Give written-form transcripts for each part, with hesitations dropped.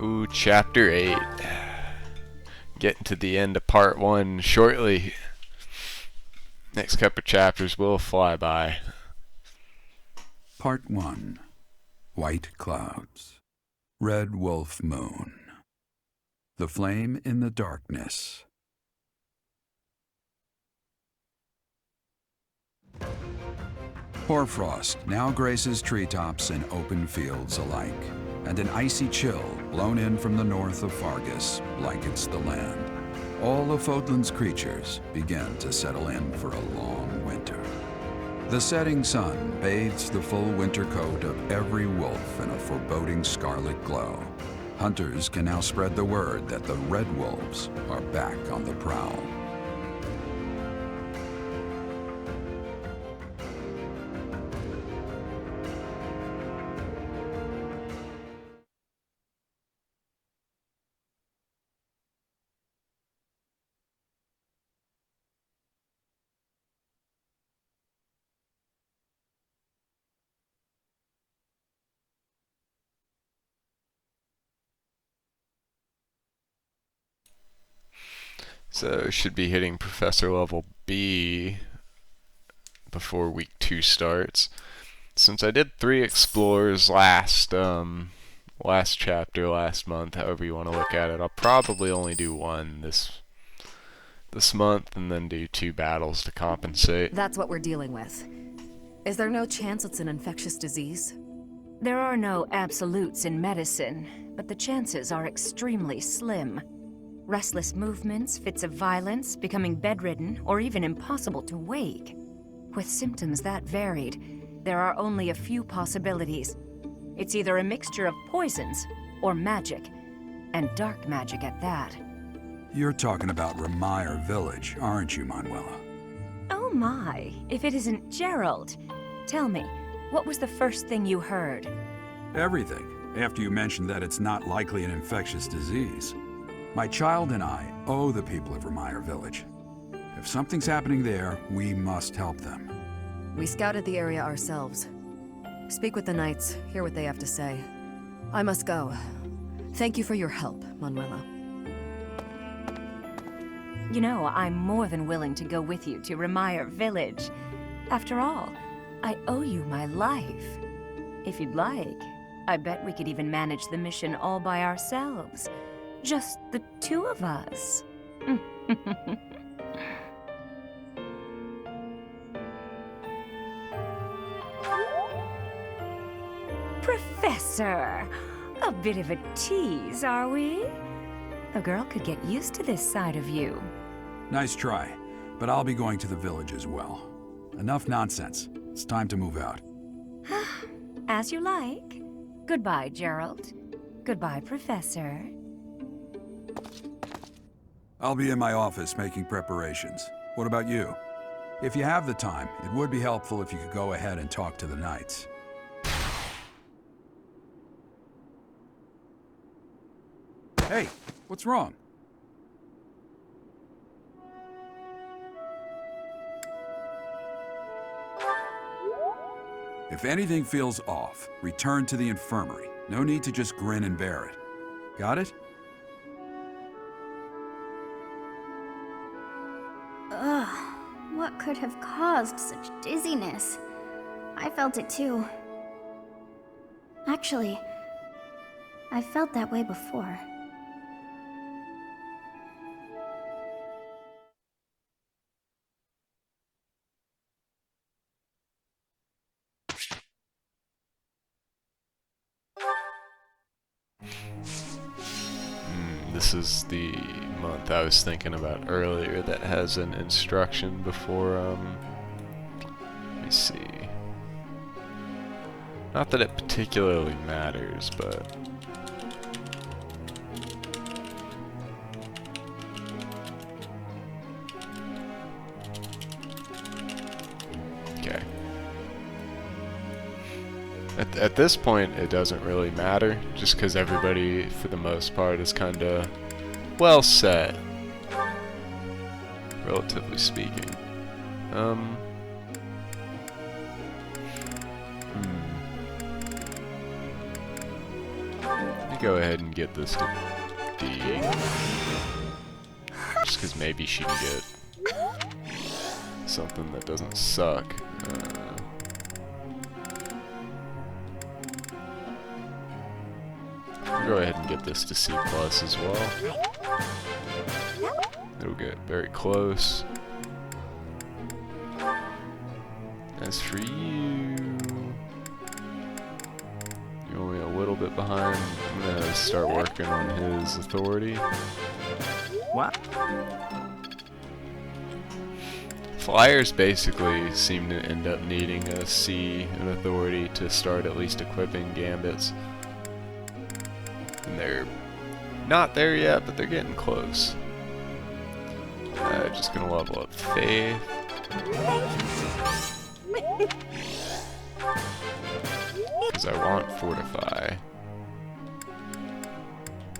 Ooh, chapter 8. Getting to the end of part 1 shortly. Next couple chapters will fly by. Part 1. White Clouds. Red Wolf Moon. The Flame in the Darkness. Hoarfrost now graces treetops and open fields alike, and an icy chill blown in from the north of Fargus blankets the land. All of Fodlan's creatures begin to settle in for a long winter. The setting sun bathes the full winter coat of every wolf in a foreboding scarlet glow. Hunters can now spread the word that the red wolves are back on the prowl. So should be hitting Professor level B before week 2 starts. Since I did 3 explorers last chapter, last month, however you want to look at it, I'll probably only do 1 this month and then do 2 battles to compensate. That's what we're dealing with. Is there no chance it's an infectious disease? There are no absolutes in medicine, but the chances are extremely slim. Restless movements, fits of violence, becoming bedridden, or even impossible to wake. With symptoms that varied, there are only a few possibilities. It's either a mixture of poisons or magic, and dark magic at that. You're talking about Remire Village, aren't you, Manuela? Oh my, if it isn't Gerald. Tell me, what was the first thing you heard? Everything, after you mentioned that it's not likely an infectious disease. My child and I owe the people of Remire Village. If something's happening there, we must help them. We scouted the area ourselves. Speak with the knights, hear what they have to say. I must go. Thank you for your help, Manuela. You know, I'm more than willing to go with you to Remire Village. After all, I owe you my life. If you'd like, I bet we could even manage the mission all by ourselves. Just the 2 of us. Professor! A bit of a tease, are we? A girl could get used to this side of you. Nice try, but I'll be going to the village as well. Enough nonsense. It's time to move out. As you like. Goodbye, Gerald. Goodbye, Professor. I'll be in my office making preparations. What about you? If you have the time, it would be helpful if you could go ahead and talk to the knights. Hey, what's wrong? If anything feels off, return to the infirmary. No need to just grin and bear it. Got it? Ugh, what could have caused such dizziness? I felt it too. Actually, I felt that way before. This is the month I was thinking about earlier that has an instruction before, let me see. Not that it particularly matters, but... Okay. At this point, it doesn't really matter, just because everybody, for the most part, is kind of well set, relatively speaking. Let me go ahead and get this to D. Just because maybe she can get something that doesn't suck. Go ahead and get this to C+ as well. It'll get very close. As for you, you're only a little bit behind. I'm gonna start working on his authority. What? Flyers basically seem to end up needing a C in authority to start at least equipping gambits. And they're not there yet, but they're getting close. Just gonna level up Faith. Because I want Fortify.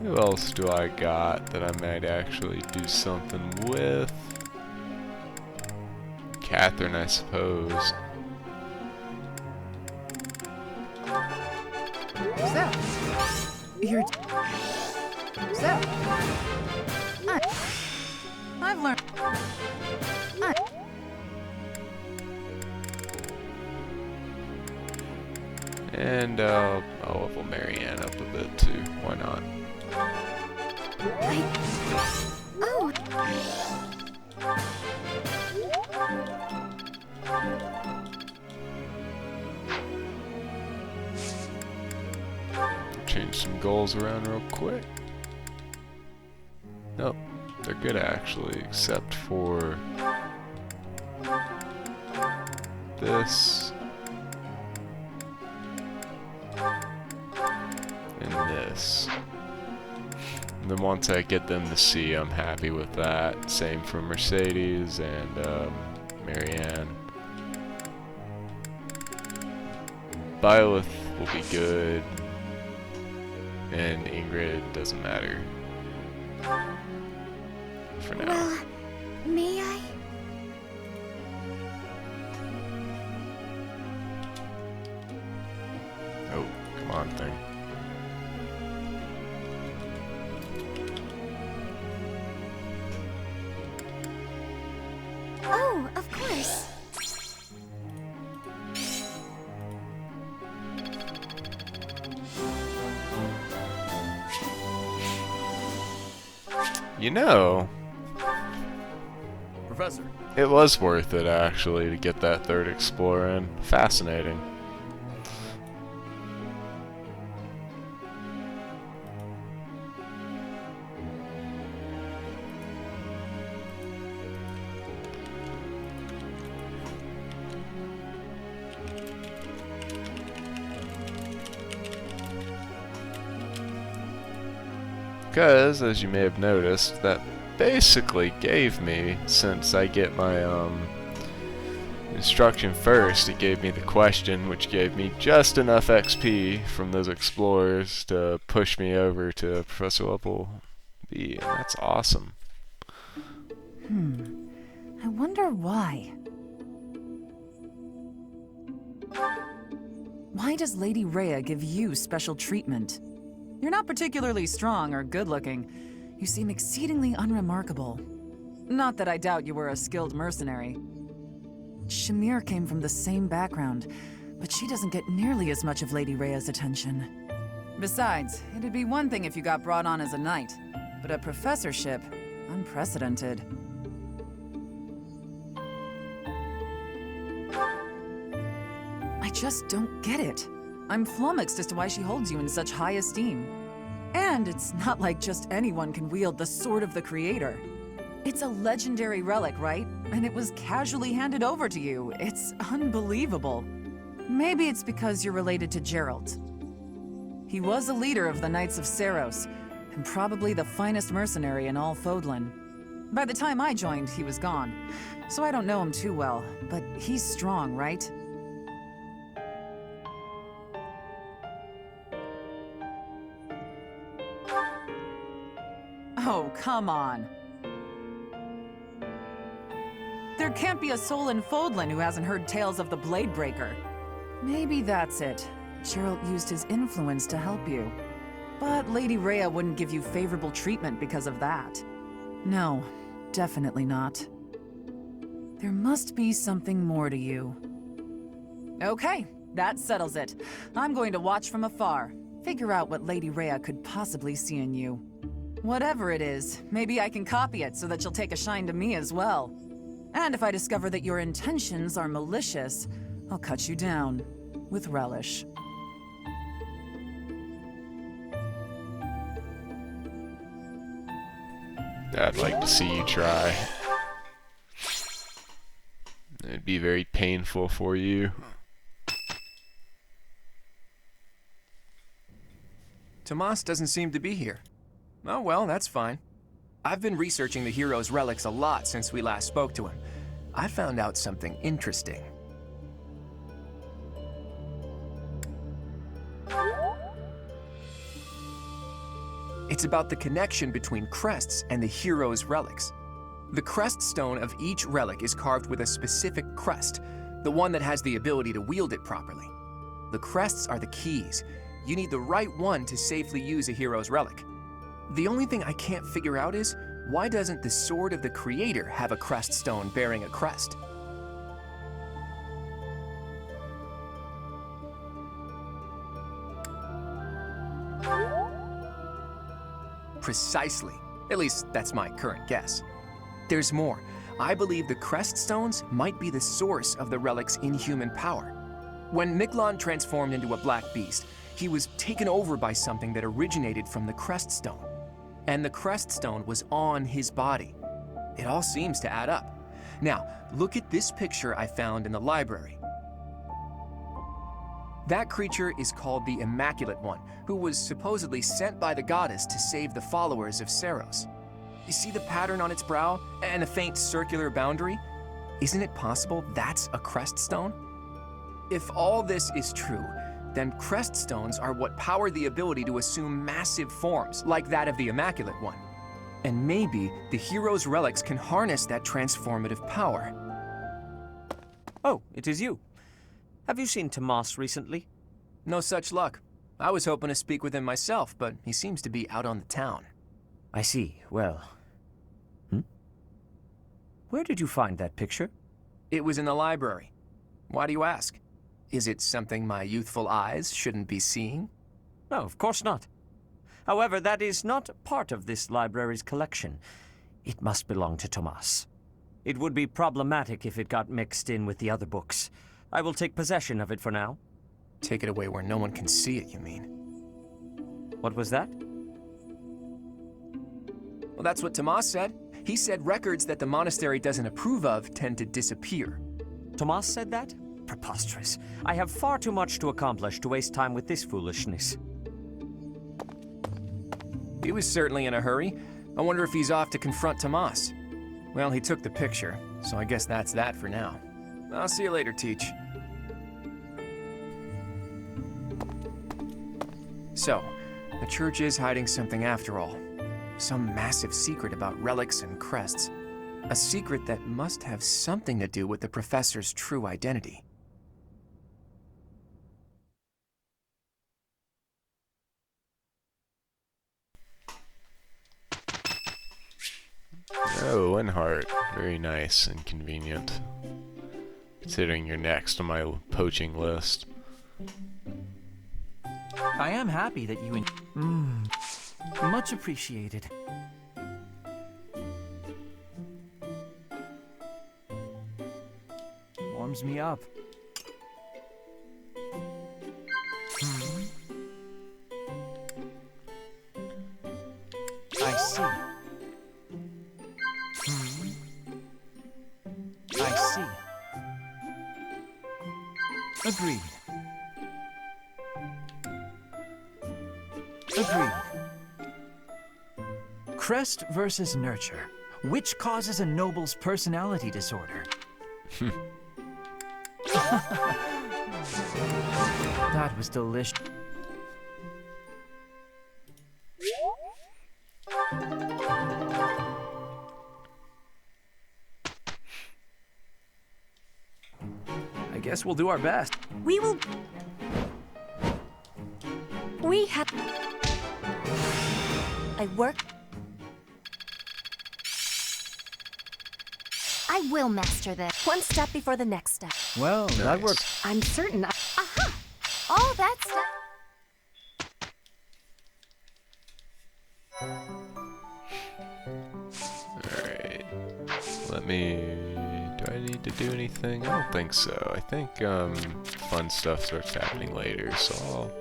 Who else do I got that I might actually do something with? Catherine, I suppose. So, you're... So, I've learned... And I'll level Marianne up a bit too. Why not? Oh! Change some goals around real quick. Nope, they're good actually, except for this and this. And then once I get them to C, I'm happy with that. Same for Mercedes and Marianne. Byleth will be good. And Ingrid doesn't matter. For now. Well, may I? Oh, come on, thing. Oh, of course. You know, Professor. it was worth it actually to get that third explorer in. Fascinating. Because, as you may have noticed, that basically gave me, since I get my instruction first, it gave me the question, which gave me just enough XP from those explorers to push me over to Professor Level B, and that's awesome. I wonder why. Why does Lady Rhea give you special treatment? You're not particularly strong or good-looking. You seem exceedingly unremarkable. Not that I doubt you were a skilled mercenary. Shamir came from the same background, but she doesn't get nearly as much of Lady Rhea's attention. Besides, it'd be one thing if you got brought on as a knight, but a professorship, unprecedented. I just don't get it. I'm flummoxed as to why she holds you in such high esteem. And it's not like just anyone can wield the Sword of the Creator. It's a legendary relic, right? And it was casually handed over to you. It's unbelievable. Maybe it's because you're related to Geralt. He was a leader of the Knights of Seros, and probably the finest mercenary in all Fodlan. By the time I joined, he was gone, so I don't know him too well, but he's strong, right? Oh, come on. There can't be a soul in Fodlan who hasn't heard tales of the Bladebreaker. Maybe that's it. Geralt used his influence to help you. But Lady Rhea wouldn't give you favorable treatment because of that. No, definitely not. There must be something more to you. Okay, that settles it. I'm going to watch from afar. Figure out what Lady Rhea could possibly see in you. Whatever it is, maybe I can copy it so that you'll take a shine to me as well. And if I discover that your intentions are malicious, I'll cut you down with relish. I'd like to see you try. It'd be very painful for you. Tomas doesn't seem to be here. Oh well, that's fine. I've been researching the hero's relics a lot since we last spoke to him. I found out something interesting. It's about the connection between crests and the hero's relics. The crest stone of each relic is carved with a specific crest, the one that has the ability to wield it properly. The crests are the keys. You need the right one to safely use a hero's relic. The only thing I can't figure out is, why doesn't the Sword of the Creator have a crest stone bearing a crest? Precisely. At least, that's my current guess. There's more. I believe the crest stones might be the source of the relic's inhuman power. When Miklon transformed into a black beast, he was taken over by something that originated from the crest stone. And the crest stone was on his body. It all seems to add up. Now, look at this picture I found in the library. That creature is called the Immaculate One, who was supposedly sent by the goddess to save the followers of Seros. You see the pattern on its brow and the faint circular boundary? Isn't it possible that's a crest stone? If all this is true, then crest stones are what power the ability to assume massive forms, like that of the Immaculate One. And maybe the hero's relics can harness that transformative power. Oh, it is you. Have you seen Tomas recently? No such luck. I was hoping to speak with him myself, but he seems to be out on the town. I see. Well... Where did you find that picture? It was in the library. Why do you ask? Is it something my youthful eyes shouldn't be seeing? No, of course not. However, that is not part of this library's collection. It must belong to Tomas. It would be problematic if it got mixed in with the other books. I will take possession of it for now. Take it away where no one can see it, you mean? What was that? Well, that's what Tomas said. He said records that the monastery doesn't approve of tend to disappear. Tomas said that? Preposterous. I have far too much to accomplish to waste time with this foolishness. He was certainly in a hurry. I wonder if he's off to confront Tomas. Well, he took the picture, so I guess that's that for now. I'll see you later, Teach. So, the church is hiding something after all. Some massive secret about relics and crests. A secret that must have something to do with the professor's true identity. Oh, Winhart. Very nice and convenient. Considering you're next on my poaching list. I am happy that you much appreciated. Warms me up. I see. I see. Agreed. Agreed. Crest versus nurture. Which causes a noble's personality disorder? That was delicious. I guess we'll do our best. We have... I will master this. One step before the next step. Well, that worked. I'm certain Aha! All that stuff. Alright. Let me... Do I need to do anything? I don't think so. I think fun stuff starts happening later, so I'll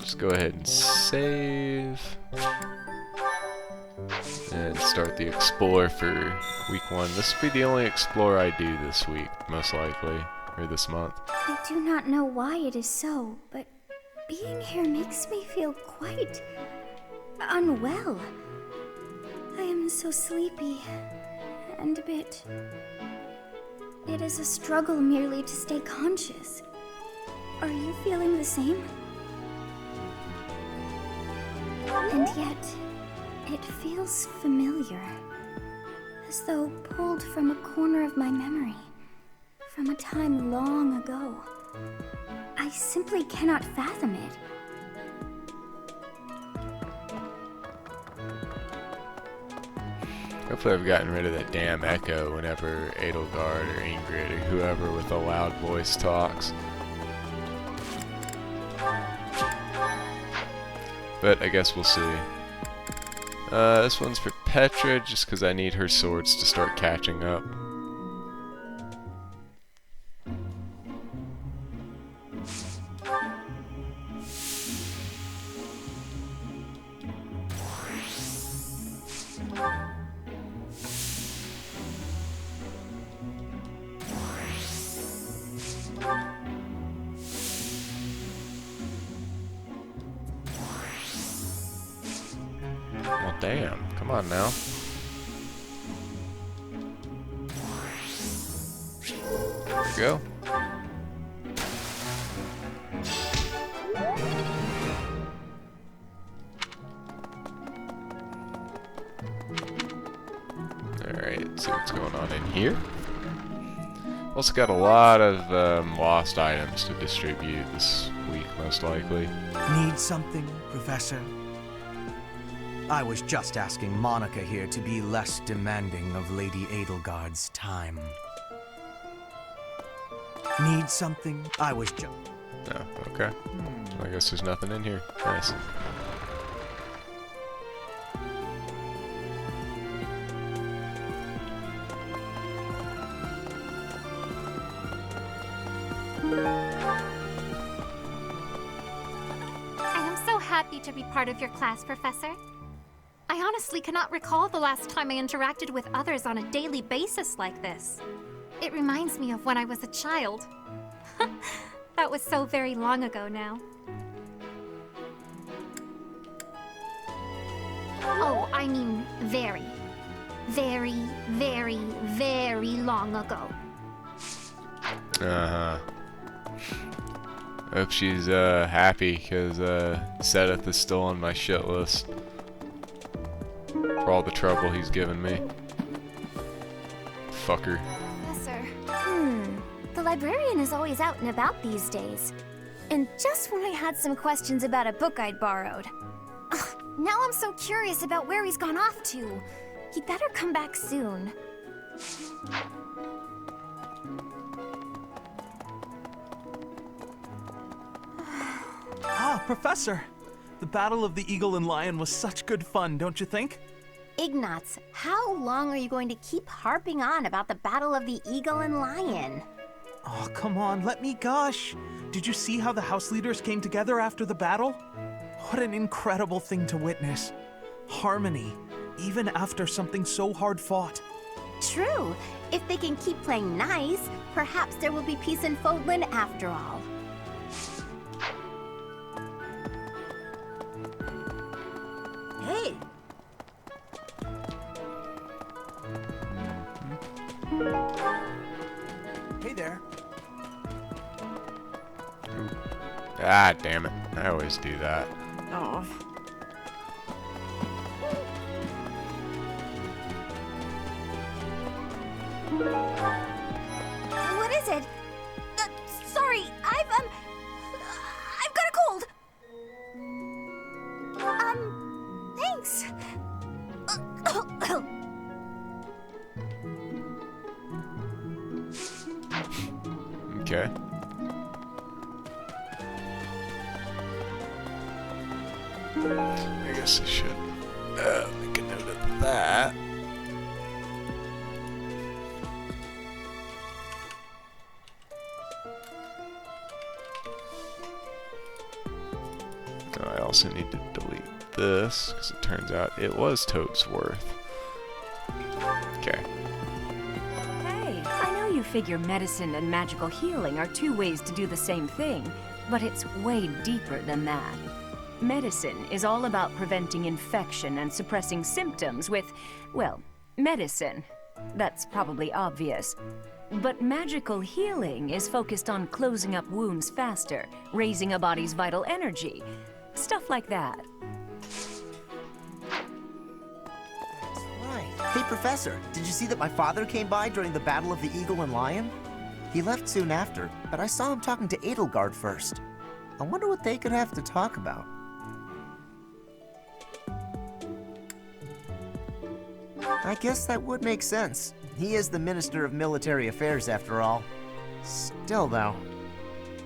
just go ahead and save. And start the Explore for week 1. This will be the only Explore I do this week, most likely. Or this month. I do not know why it is so, but being here makes me feel quite unwell. I am so sleepy and a bit... It is a struggle merely to stay conscious. Are you feeling the same? And yet, it feels familiar, as though pulled from a corner of my memory, from a time long ago. I simply cannot fathom it. Hopefully I've gotten rid of that damn echo whenever Edelgard or Ingrid or whoever with a loud voice talks. But I guess we'll see. This one's for Petra, just because I need her swords to start catching up. Well, damn. Come on now. There we go. Alright, see what's going on in here. Also got a lot of lost items to distribute this week, most likely. Need something, Professor? I was just asking Monica here to be less demanding of Lady Edelgard's time. Need something? I was just... Oh, okay. I guess there's nothing in here. Nice. I am so happy to be part of your class, Professor. I honestly cannot recall the last time I interacted with others on a daily basis like this. It reminds me of when I was a child. That was so very long ago now. Oh, I mean very, very, very, very long ago. Uh-huh. Hope she's happy, because Sedith is still on my shit list. For all the trouble he's given me. Fucker. Professor. The librarian is always out and about these days. And just when I had some questions about a book I'd borrowed. Ugh, now I'm so curious about where he's gone off to. He'd better come back soon. Ah, Professor! The Battle of the Eagle and Lion was such good fun, don't you think? Ignatz, how long are you going to keep harping on about the Battle of the Eagle and Lion? Oh, come on, let me gush. Did you see how the house leaders came together after the battle? What an incredible thing to witness. Harmony, even after something so hard fought. True. If they can keep playing nice, perhaps there will be peace in Fodlan after all. Hey! Hey there. Ah, damn it. I always do that. Oh. What is it? Sorry, I've got a cold. Thanks. Okay. I guess I should make a note of that. I also need to delete this because it turns out it was totes worth. Okay. Hey, I know you figure medicine and magical healing are two ways to do the same thing, but it's way deeper than that. Medicine is all about preventing infection and suppressing symptoms with, well, medicine. That's probably obvious. But magical healing is focused on closing up wounds faster, raising a body's vital energy. Stuff like that. Right. Hey, Professor, did you see that my father came by during the Battle of the Eagle and Lion? He left soon after, but I saw him talking to Edelgard first. I wonder what they could have to talk about. I guess that would make sense. He is the Minister of Military Affairs, after all. Still, though,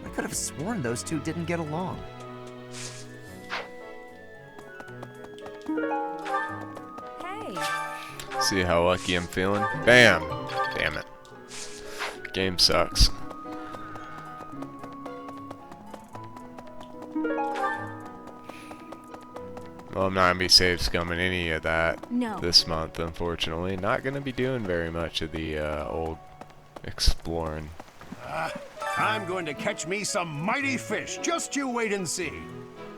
I could have sworn those two didn't get along. Hey. See how lucky I'm feeling? Bam! Damn it. Game sucks. Well, I'm not gonna be safe scumming any of that this month, unfortunately. Not gonna be doing very much of the old exploring. I'm going to catch me some mighty fish. Just you wait and see.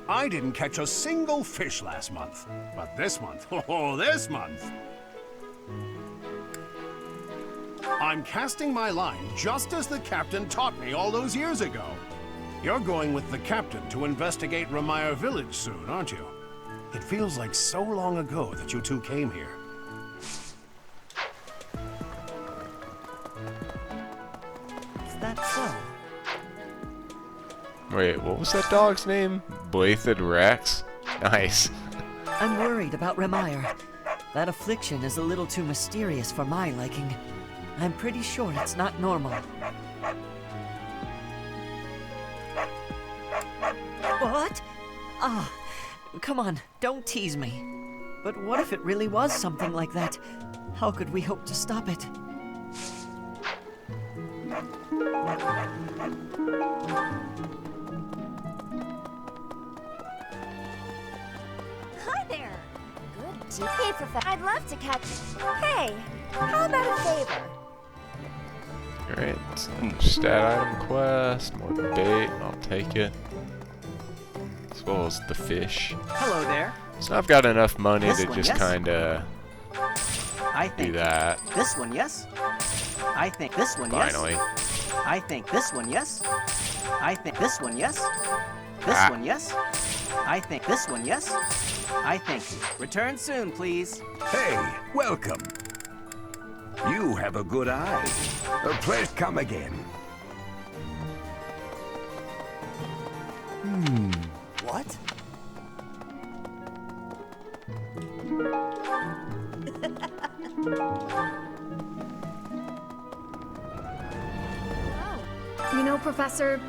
I didn't catch a single fish last month. But this month, oh, this month, I'm casting my line just as the captain taught me all those years ago. You're going with the captain to investigate Ramire Village soon, aren't you? It feels like so long ago that you two came here. Is that so? Wait, what was that dog's name? Blathed Rex? Nice. I'm worried about Ramire. That affliction is a little too mysterious for my liking. I'm pretty sure it's not normal. What? Ah, come on, don't tease me. But what if it really was something like that? How could we hope to stop it? Hi there. Good tea. Hey, Professor. I'd love to catch. Hey, how about a favor? Alright, stat item quest, more bait, I'll take it. As well as the fish. Hello there. So I've got enough money This to one, just yes? kinda I do think that. this one, yes? I think this one, yes? Finally. I think this one, yes? I think this one, yes? This Ah. one, yes? I think this one, yes? I think. Return soon, please. Hey, welcome. You have a good eye. Please come again. What? You know, Professor,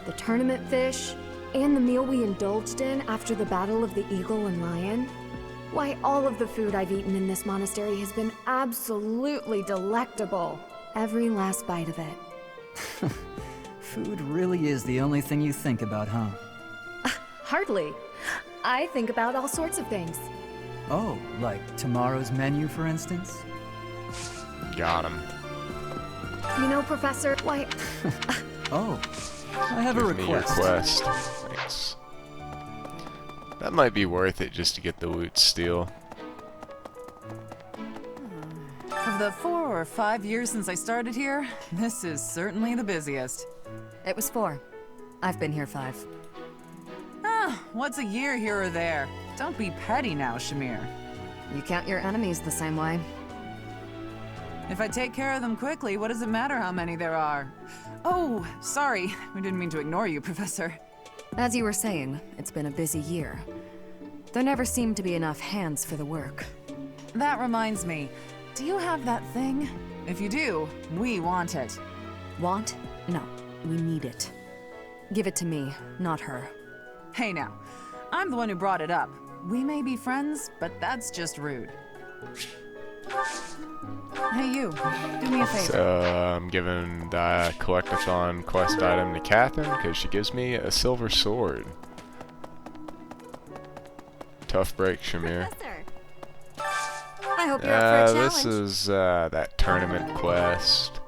the tournament fish and the meal we indulged in after the Battle of the Eagle and Lion, why, all of the food I've eaten in this monastery has been absolutely delectable. Every last bite of it. Food really is the only thing you think about, huh? Hardly. I think about all sorts of things. Oh, like tomorrow's menu, for instance? Got him. You know, Professor, why... Oh, I have a Give me your request. quest. Thanks. That might be worth it just to get the loot steal. Of the 4 or 5 years since I started here, this is certainly the busiest. It was 4. I've been here 5. Ah, what's a year here or there? Don't be petty now, Shamir. You count your enemies the same way. If I take care of them quickly, what does it matter how many there are? Oh, sorry. We didn't mean to ignore you, Professor. As you were saying, it's been a busy year. There never seemed to be enough hands for the work. That reminds me, do you have that thing? If you do, we want it. Want? No, we need it. Give it to me, not her. Hey now, I'm the one who brought it up. We may be friends, but that's just rude. Hey you, do me a favor. So I'm giving the collectathon quest item to Catherine because she gives me a silver sword. Tough break, Shamir. I hope you're up for a This challenge. is that tournament quest.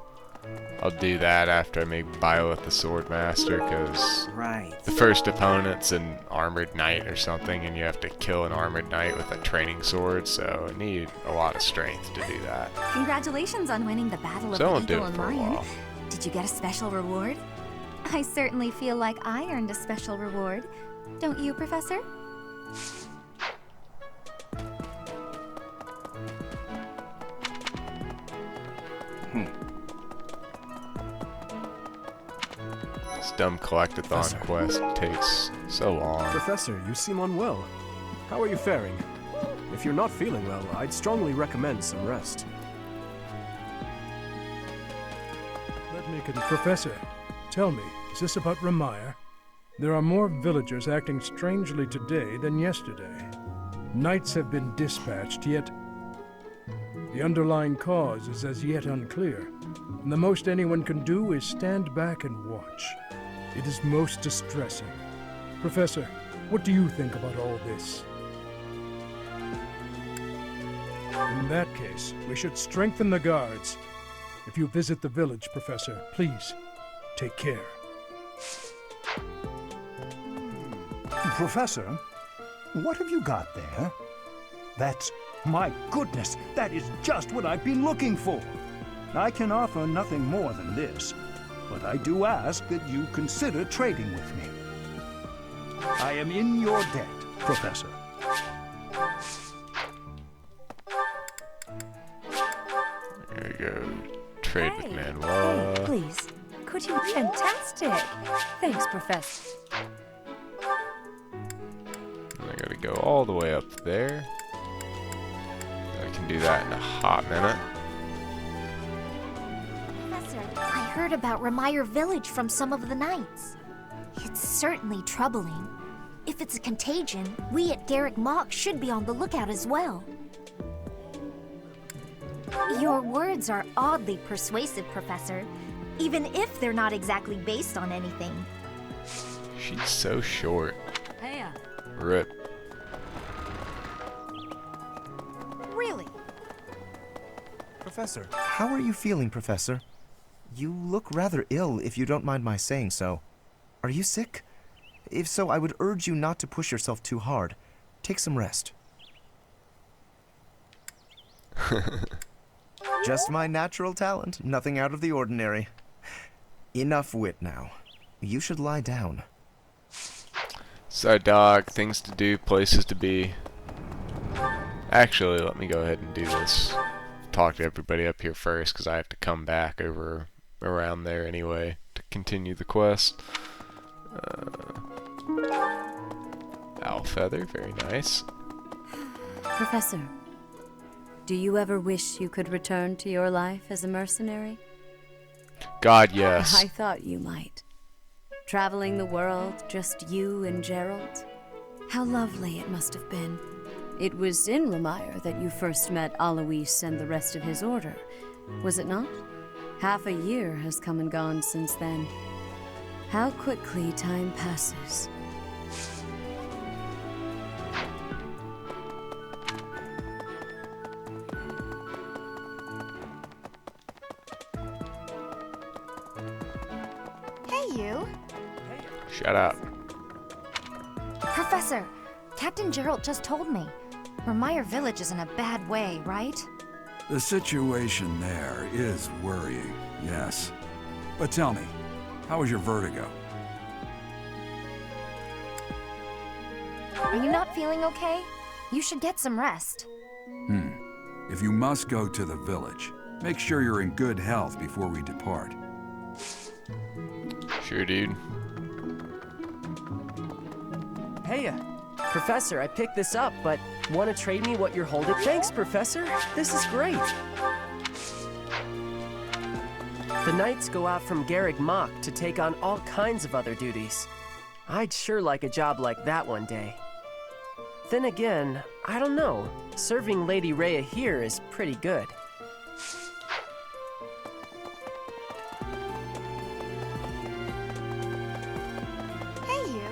I'll do that after I make Byleth the Sword Master, because the first opponent's an armored knight or something, and you have to kill an armored knight with a training sword, so I need a lot of strength to do that. Congratulations on winning the Battle of So I'll the do Eagle it and for a Lion. while. Did you get a special reward? I certainly feel like I earned a special reward. Don't you, Professor? This dumb collectathon quest takes so long. Professor, you seem unwell. How are you faring? If you're not feeling well, I'd strongly recommend some rest. Let me Professor, tell me, is this about Ramire? There are more villagers acting strangely today than yesterday. Knights have been dispatched, yet the underlying cause is as yet unclear, and the most anyone can do is stand back and watch. It is most distressing. Professor, what do you think about all this? In that case, we should strengthen the guards. If you visit the village, Professor, please, take care. Professor, what have you got there? That's... my goodness, that is just what I've been looking for. I can offer nothing more than this, but I do ask that you consider trading with me. I am in your debt, Professor. There you go. Trade with Manuel. Please, could you? Fantastic. Thanks, Professor. I gotta go all the way up there. I can do that in a hot minute. Professor, I heard about Ramire Village from some of the knights. It's certainly troubling. If it's a contagion, we at Garrick Mock should be on the lookout as well. Your words are oddly persuasive, Professor, even if they're not exactly based on anything. She's so short. Hey, Rip. Really? Professor, how are you feeling, Professor? You look rather ill, if you don't mind my saying so. Are you sick? If so, I would urge you not to push yourself too hard. Take some rest. Just my natural talent, nothing out of the ordinary. Enough wit now. You should lie down. So, dog, things to do, places to be. Actually, let me go ahead and do this. Talk to everybody up here first, because I have to come back over around there anyway to continue the quest. Owl feather, very nice. Professor, do you ever wish you could return to your life as a mercenary? God, yes. I thought you might. Traveling the world, just you and Gerald. How lovely it must have been. It was in Ramire that you first met Alois and the rest of his order, was it not? Half a year has come and gone since then. How quickly time passes. Hey, you. Shut up. Professor, Captain Gerald just told me. Ramire Village is in a bad way, right? The situation there is worrying, yes. But tell me, how was your vertigo? Are you not feeling okay? You should get some rest. If you must go to the village, make sure you're in good health before we depart. Sure, dude. Hey, Professor, I picked this up, but want to trade me what you're holding? Thanks, Professor. This is great. The knights go out from Garreg Mach to take on all kinds of other duties. I'd sure like a job like that one day. Then again, I don't know. Serving Lady Rhea here is pretty good. Hey, you.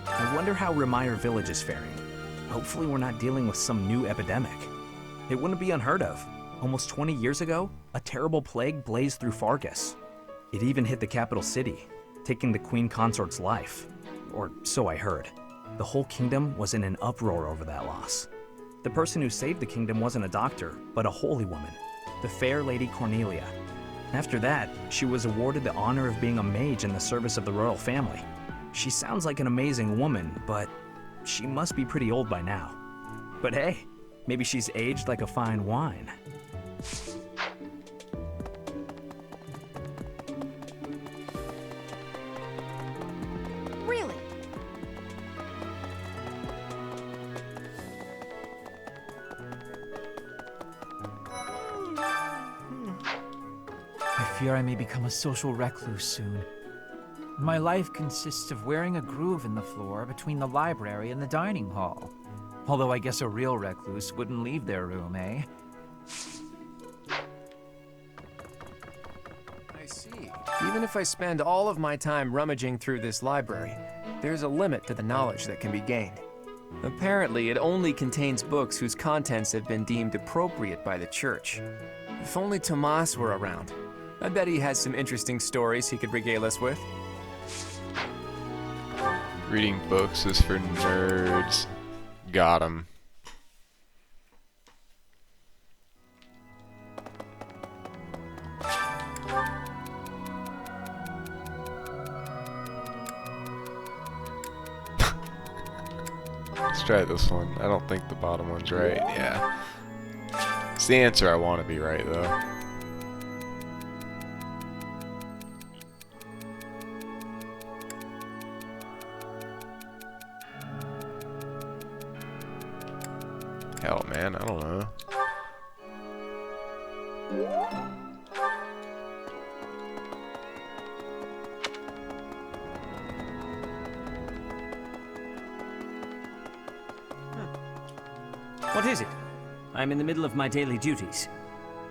I wonder how Remire Village is faring. Hopefully we're not dealing with some new epidemic. It wouldn't be unheard of. Almost 20 years ago, a terrible plague blazed through Fargus. It even hit the capital city, taking the Queen Consort's life. Or so I heard. The whole kingdom was in an uproar over that loss. The person who saved the kingdom wasn't a doctor, but a holy woman, the fair Lady Cornelia. After that, she was awarded the honor of being a mage in the service of the royal family. She sounds like an amazing woman, but she must be pretty old by now. But hey, maybe she's aged like a fine wine. Really? I fear I may become a social recluse soon. My life consists of wearing a groove in the floor between the library and the dining hall. Although I guess a real recluse wouldn't leave their room, eh? I see. Even if I spend all of my time rummaging through this library, there's a limit to the knowledge that can be gained. Apparently, it only contains books whose contents have been deemed appropriate by the church. If only Tomas were around. I bet he has some interesting stories he could regale us with. Reading books is for nerds. Got him. Let's try this one. I don't think the bottom one's right. Yeah. It's the answer I want to be right, though. Hell, man, I don't know. What is it? I'm in the middle of my daily duties.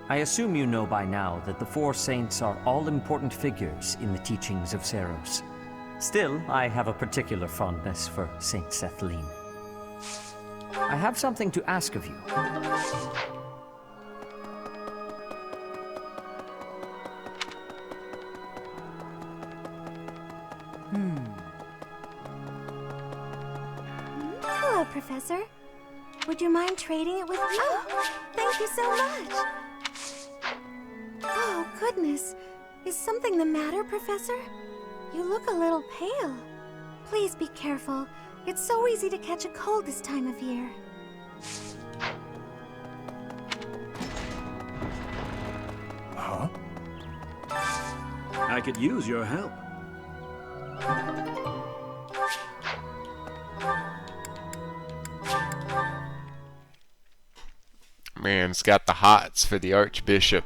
I assume you know by now that the four saints are all-important figures in the teachings of Seros. Still, I have a particular fondness for Saint Sethlin. I have something to ask of you. Hello, Professor. Would you mind trading it with me? Oh, thank you so much. Oh, goodness. Is something the matter, Professor? You look a little pale. Please be careful. It's so easy to catch a cold this time of year. Huh? I could use your help. Man, it's got the hots for the Archbishop.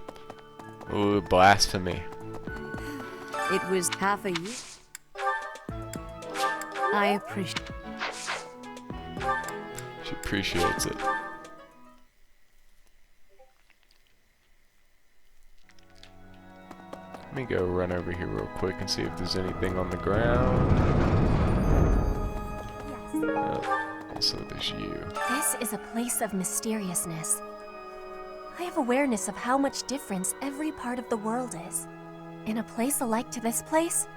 Ooh, blasphemy. It was half a year. I appreciate. She appreciates it. Let me go run over here real quick and see if there's anything on the ground. Also, there's you. This is a place of mysteriousness. I have awareness of how much difference every part of the world is. In a place alike to this place,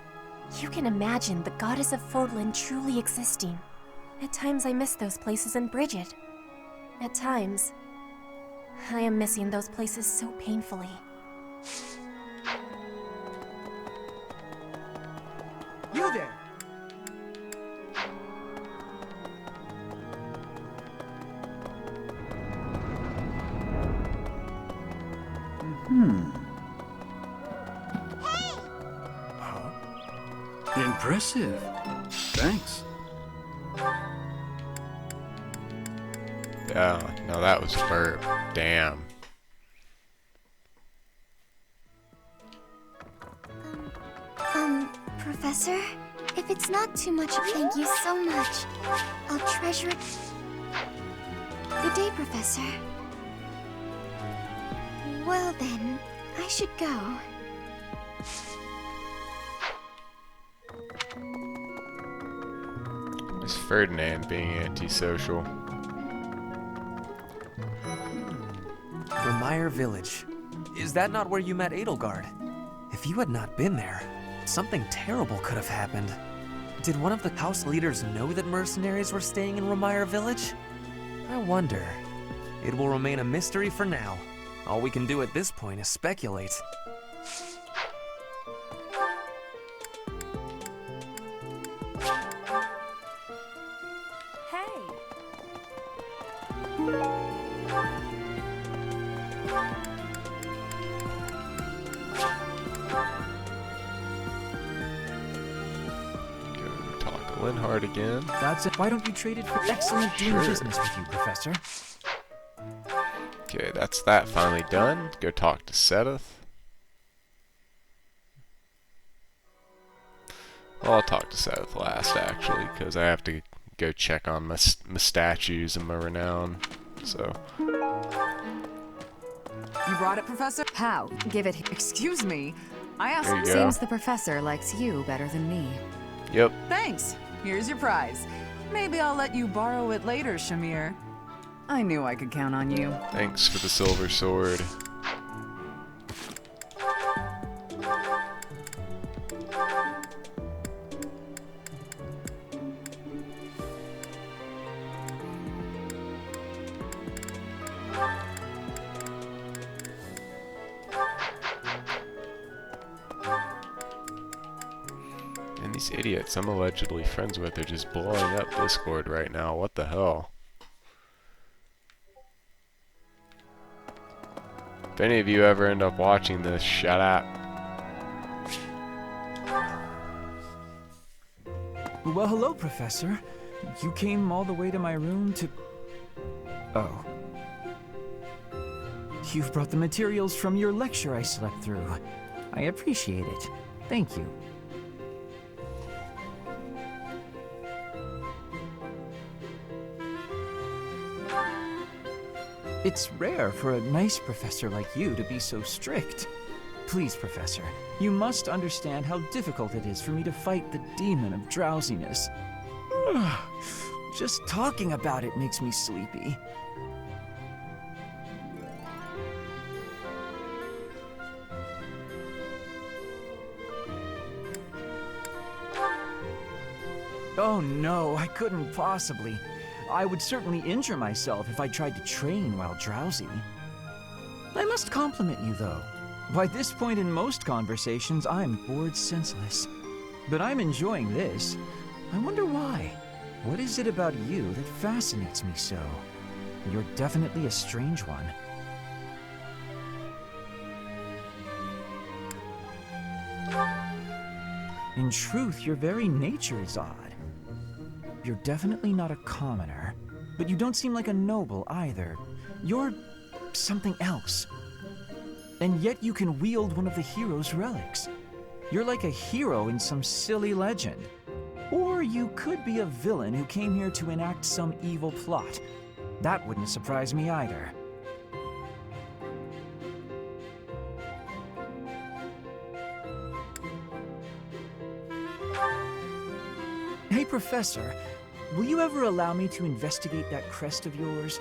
you can imagine the goddess of Fodlan truly existing. At times I miss those places in Bridget. At times, I am missing those places so painfully. You there! Impressive. Thanks. Yeah, no, that was a burp. Damn. Professor? If it's not too much, thank you so much. I'll treasure it. Good day, Professor. Well then, I should go. Is Ferdinand being antisocial? Remire Village. Is that not where you met Edelgard? If you had not been there, something terrible could have happened. Did one of the house leaders know that mercenaries were staying in Remire Village? I wonder. It will remain a mystery for now. All we can do at this point is speculate. Linhardt again. That's it. Why don't you trade it for excellent doing business with you, Professor? Okay, that's that finally done. Go talk to Seth. Well, I'll talk to Seth last, actually, because I have to go check on my statues and my renown, so... You brought it, Professor? How? Give it. Excuse me. I asked... There you go. Seems the professor likes you better than me. Yep. Thanks. Here's your prize. Maybe I'll let you borrow it later, Shamir. I knew I could count on you. Thanks for the silver sword. And these idiots I'm allegedly friends with are just blowing up Discord right now. What the hell? If any of you ever end up watching this, shut up. Well, hello, Professor. You came all the way to my room to... Oh. You've brought the materials from your lecture I slept through. I appreciate it. Thank you. It's rare for a nice professor like you to be so strict. Please, Professor, you must understand how difficult it is for me to fight the demon of drowsiness. Just talking about it makes me sleepy. Oh no, I couldn't possibly. I would certainly injure myself if I tried to train while drowsy. I must compliment you, though. By this point in most conversations, I'm bored senseless. But I'm enjoying this. I wonder why. What is it about you that fascinates me so? You're definitely a strange one. In truth, your very nature is odd. You're definitely not a commoner, but you don't seem like a noble either. You're something else. And yet you can wield one of the hero's relics. You're like a hero in some silly legend. Or you could be a villain who came here to enact some evil plot. That wouldn't surprise me either. Hey, Professor, will you ever allow me to investigate that crest of yours?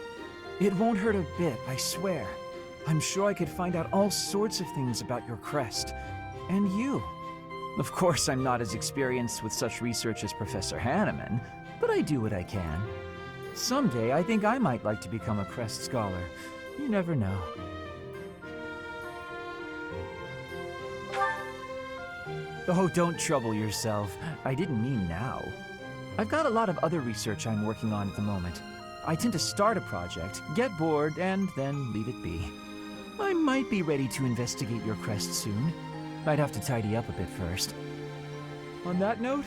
It won't hurt a bit, I swear. I'm sure I could find out all sorts of things about your crest. And you. Of course, I'm not as experienced with such research as Professor Hanneman, but I do what I can. Someday, I think I might like to become a crest scholar. You never know. Oh, don't trouble yourself. I didn't mean now. I've got a lot of other research I'm working on at the moment. I tend to start a project, get bored, and then leave it be. I might be ready to investigate your crest soon. I'd have to tidy up a bit first. On that note,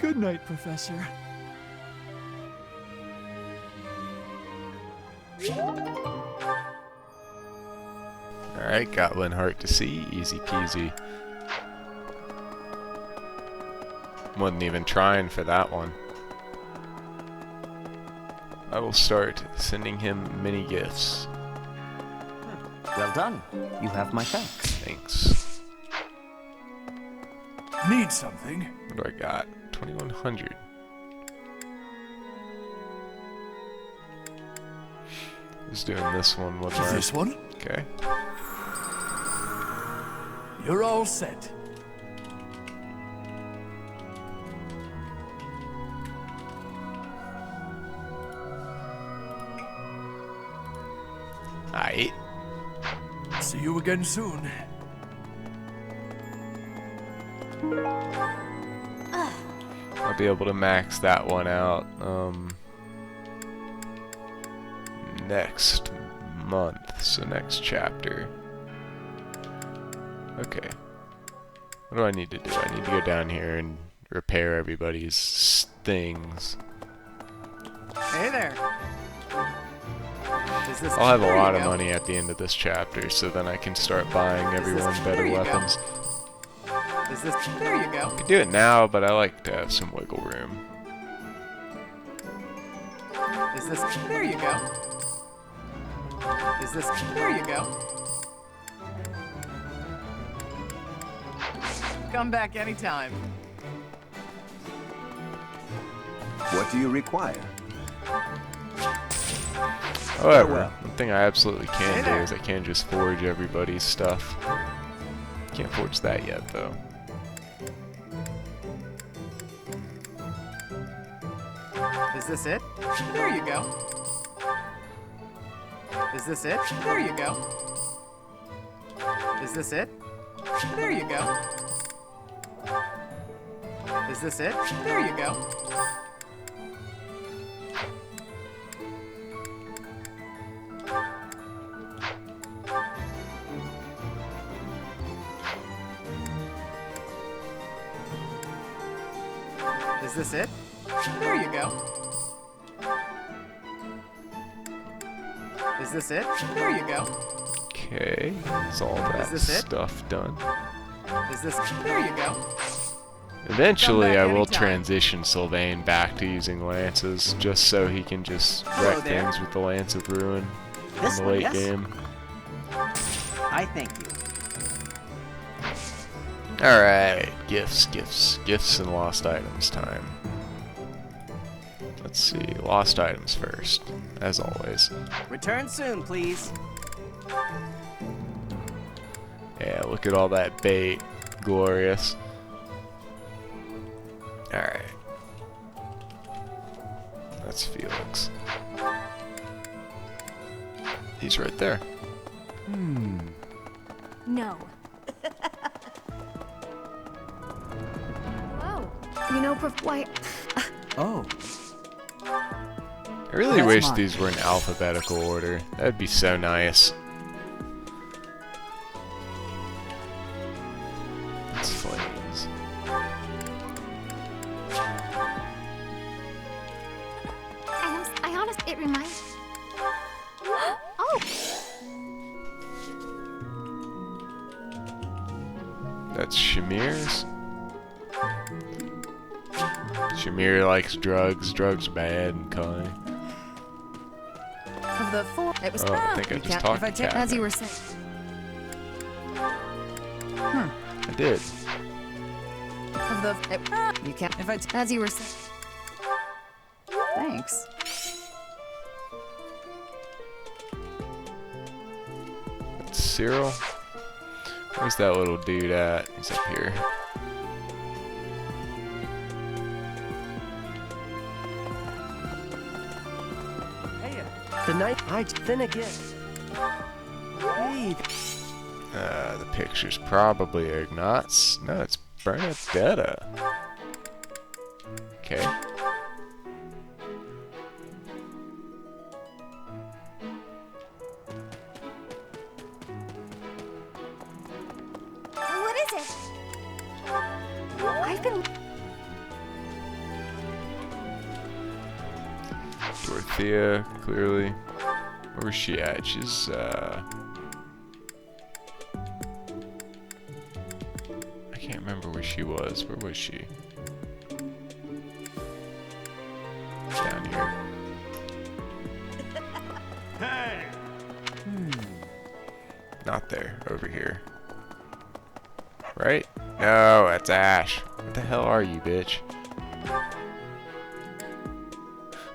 good night, Professor. Alright, got Linhart to see. Easy peasy. Wasn't even trying for that one. I will start sending him mini gifts. Well done. You have my thanks. Thanks. Need something? What do I got? 2100. Who's doing this one? What This one? Okay. You're all set. Aight. See you again soon. I'll be able to max that one out next month, so next chapter. Okay. What do I need to do? I need to go down here and repair everybody's things. Hey there. I'll have a lot of money at the end of this chapter, so then I can start buying everyone better weapons. There you go. I could do it now, but I like to have some wiggle room. There you go. There you go. Come back anytime. What do you require? However, one thing I absolutely can do is I can just forge everybody's stuff. Can't forge that yet, though. Is this it? There you go. Is this it? There you go. Is this it? There you go. Is this it? There you go. Is this it? There you go. Is this it? There you go. Okay, that's all that stuff done. Is this? There you go. Eventually, I will transition Sylvain back to using lances, just so he can just wreck things with the Lance of Ruin in the late game. I thank you. Alright, gifts, and lost items time. Let's see, lost items first, as always. Return soon, please. Yeah, look at all that bait. Glorious. Alright. That's Felix. He's right there. No. Whoa. You know, why? Oh. I really wish these were in alphabetical order. That'd be so nice. It's flames. I honestly, it reminds. Oh. That's Shamir's. Shamir likes drugs. Drugs bad and kind. Of the four, it was. Oh, I think I just talked to Kat. As you were saying. I did. Of the, you can't. If I, as you were saying. Thanks. That's Cyril. Where's that little dude at? He's up here. The night then again. Hey. The picture's probably Ignatz. No, it's Bernadetta. Okay. What is it? I've been. Dorothea, clearly. Where's she at? She's, I can't remember where she was. Where was she? Down here. Hey! Not there. Over here. Right? No, that's Ash. What the hell are you, bitch?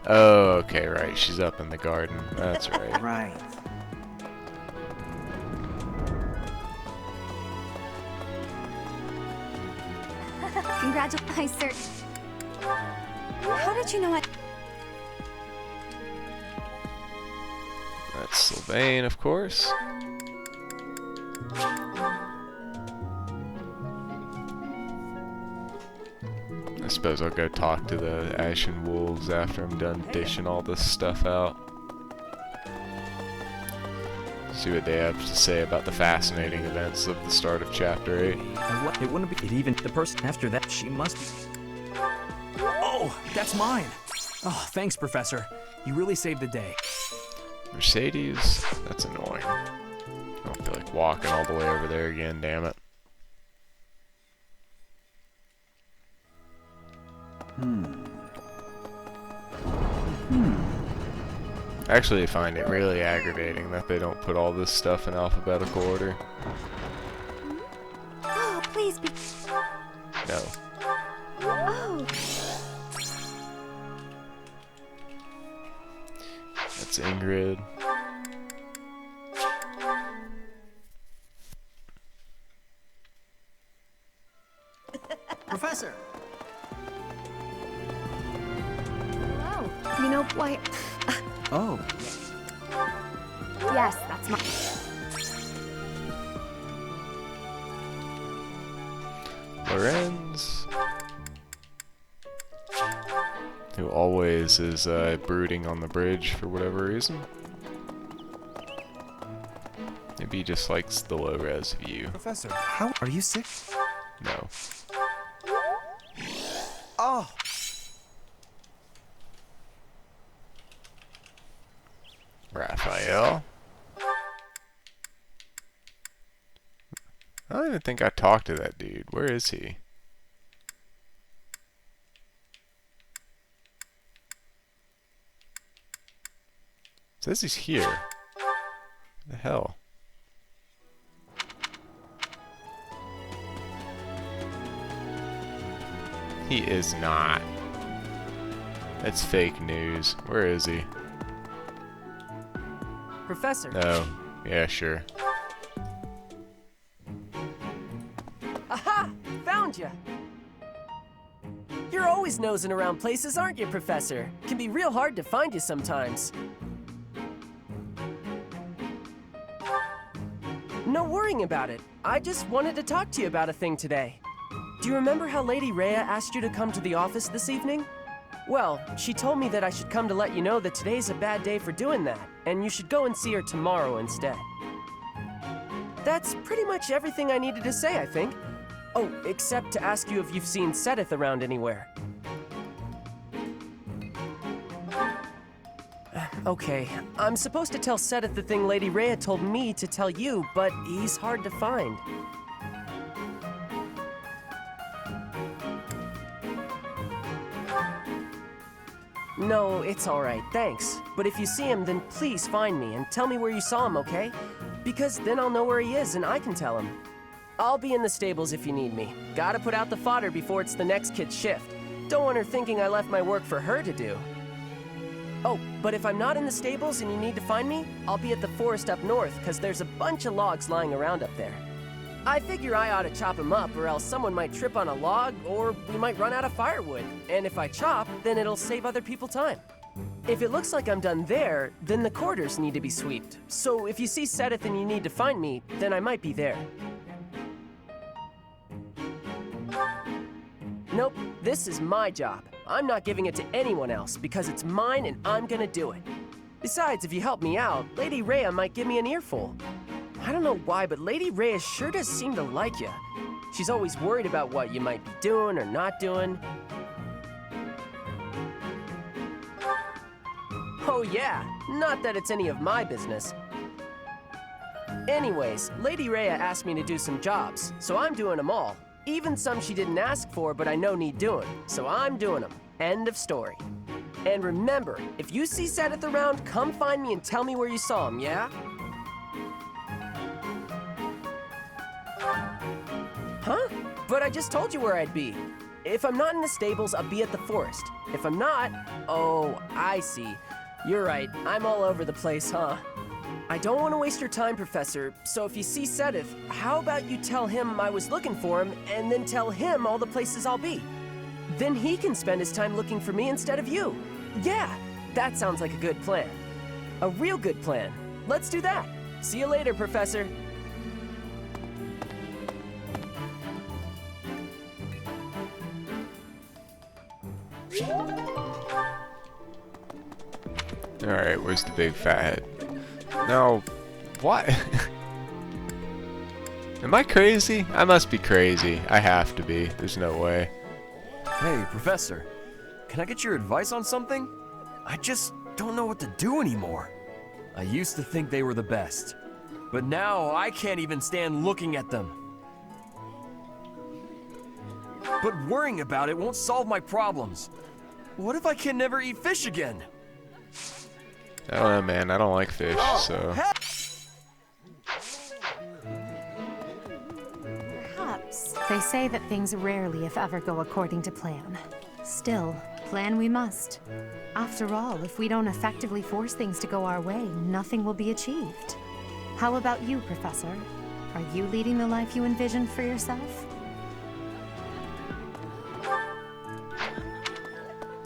Oh, okay, right. She's up in the garden. That's right. Right. Congratulations, sir. How did you know what? That's Sylvain, of course. I suppose I'll go talk to the Ashen Wolves after I'm done dishing all this stuff out. See what they have to say about the fascinating events of the start of Chapter 8. It wouldn't be even the person after that. She must be. Oh, that's mine. Oh, thanks, Professor. You really saved the day. Mercedes? That's annoying. I don't feel like walking all the way over there again, damn it. Actually, I find it really aggravating that they don't put all this stuff in alphabetical order. Oh, please be. No. Oh. That's Ingrid. Professor! Hello. You know, why... Oh. Yes, that's my... Lorenz, who always is brooding on the bridge for whatever reason. Maybe he just likes the low-res view. Professor, how are you sick? No. Oh! Raphael? I don't even think I talked to that dude. Where is he? It says he's here. What the hell? He is not. That's fake news. Where is he? Professor. Oh, yeah, sure. Aha! Found ya! You're always nosing around places, aren't you, Professor? Can be real hard to find you sometimes. No worrying about it. I just wanted to talk to you about a thing today. Do you remember how Lady Rhea asked you to come to the office this evening? Well, she told me that I should come to let you know that today's a bad day for doing that, and you should go and see her tomorrow instead. That's pretty much everything I needed to say, I think. Oh, except to ask you if you've seen Sedith around anywhere. Okay, I'm supposed to tell Sedith the thing Lady Rhea told me to tell you, but he's hard to find. No, it's alright, thanks. But if you see him, then please find me and tell me where you saw him, okay? Because then I'll know where he is and I can tell him. I'll be in the stables if you need me. Gotta put out the fodder before it's the next kid's shift. Don't want her thinking I left my work for her to do. Oh, but if I'm not in the stables and you need to find me, I'll be at the forest up north, because there's a bunch of logs lying around up there. I figure I ought to chop them up, or else someone might trip on a log, or we might run out of firewood. And if I chop, then it'll save other people time. If it looks like I'm done there, then the quarters need to be swept. So if you see Sedith and you need to find me, then I might be there. Nope, this is my job. I'm not giving it to anyone else because it's mine and I'm gonna do it. Besides, if you help me out, Lady Rhea might give me an earful. I don't know why, but Lady Rhea sure does seem to like you. She's always worried about what you might be doing or not doing. Oh yeah, not that it's any of my business. Anyways, Lady Rhea asked me to do some jobs, so I'm doing them all. Even some she didn't ask for, but I know need doing, so I'm doing them. End of story. And remember, if you see Sedith around, come find me and tell me where you saw him, yeah? Huh? But I just told you where I'd be. If I'm not in the stables, I'll be at the forest. If I'm not, oh, I see. You're right, I'm all over the place, huh? I don't want to waste your time, Professor, so if you see Sedith, how about you tell him I was looking for him, and then tell him all the places I'll be? Then he can spend his time looking for me instead of you. Yeah, that sounds like a good plan. A real good plan. Let's do that. See you later, Professor. Alright, where's the big fat head? No, what? Am I crazy? I must be crazy. I have to be. There's no way. Hey, Professor. Can I get your advice on something? I just don't know what to do anymore. I used to think they were the best, but now I can't even stand looking at them. But worrying about it won't solve my problems. What if I can never eat fish again? I don't know, man. I don't like fish, so... Perhaps. They say that things rarely, if ever, go according to plan. Still, plan we must. After all, if we don't effectively force things to go our way, nothing will be achieved. How about you, Professor? Are you leading the life you envisioned for yourself?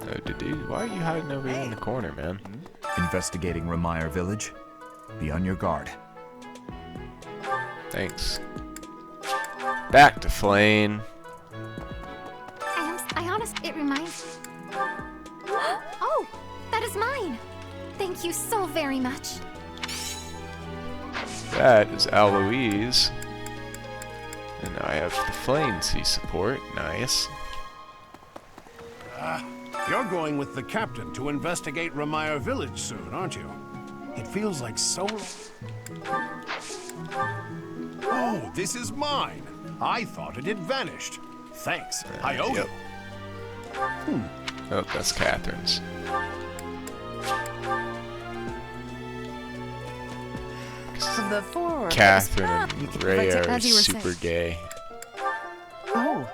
Oh, dude, why are you hiding over here in the corner, man? Investigating Remire Village. Be on your guard. Thanks. Back to Flame. It reminds... Oh, that is mine! Thank you so very much. That is Aloise. And I have the Flame Sea support. Nice. You're going with the captain to investigate Remire Village soon, aren't you? It feels like so... Oh, this is mine. I thought it had vanished. Thanks. I owe you. Oh, that's Catherine's. Catherine and Ray are super gay. Oh.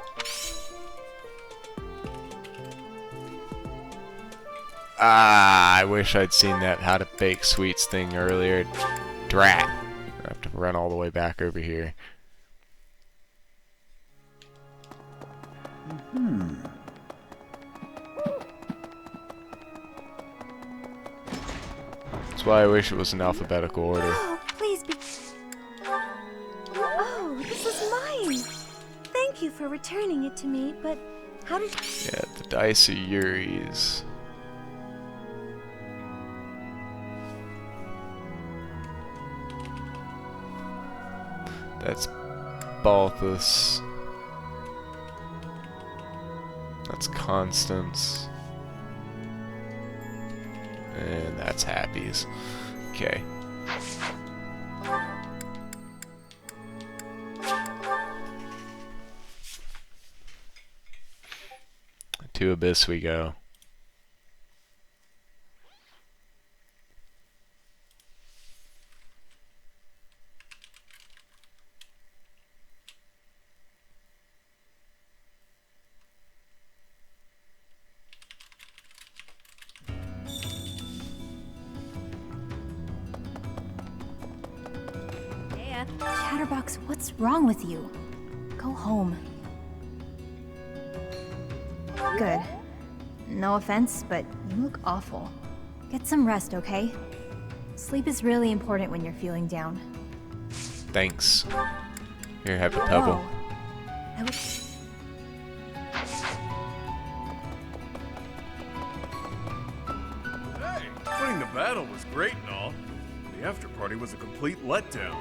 Ah, I wish I'd seen that how to bake sweets thing earlier. Drat. I have to run all the way back over here. That's why I wish it was in alphabetical order. Oh, please be... Oh, this is mine! Thank you for returning it to me, but how did... Yeah, the dice are Yuri's. That's Balthus. That's Constance. And that's Happy's. Okay. To Abyss we go. Chatterbox, what's wrong with you? Go home. Good. No offense, but you look awful. Get some rest, okay? Sleep is really important when you're feeling down. Thanks. Here, have a pebble. Hey, winning the battle was great and all. The after party was a complete letdown.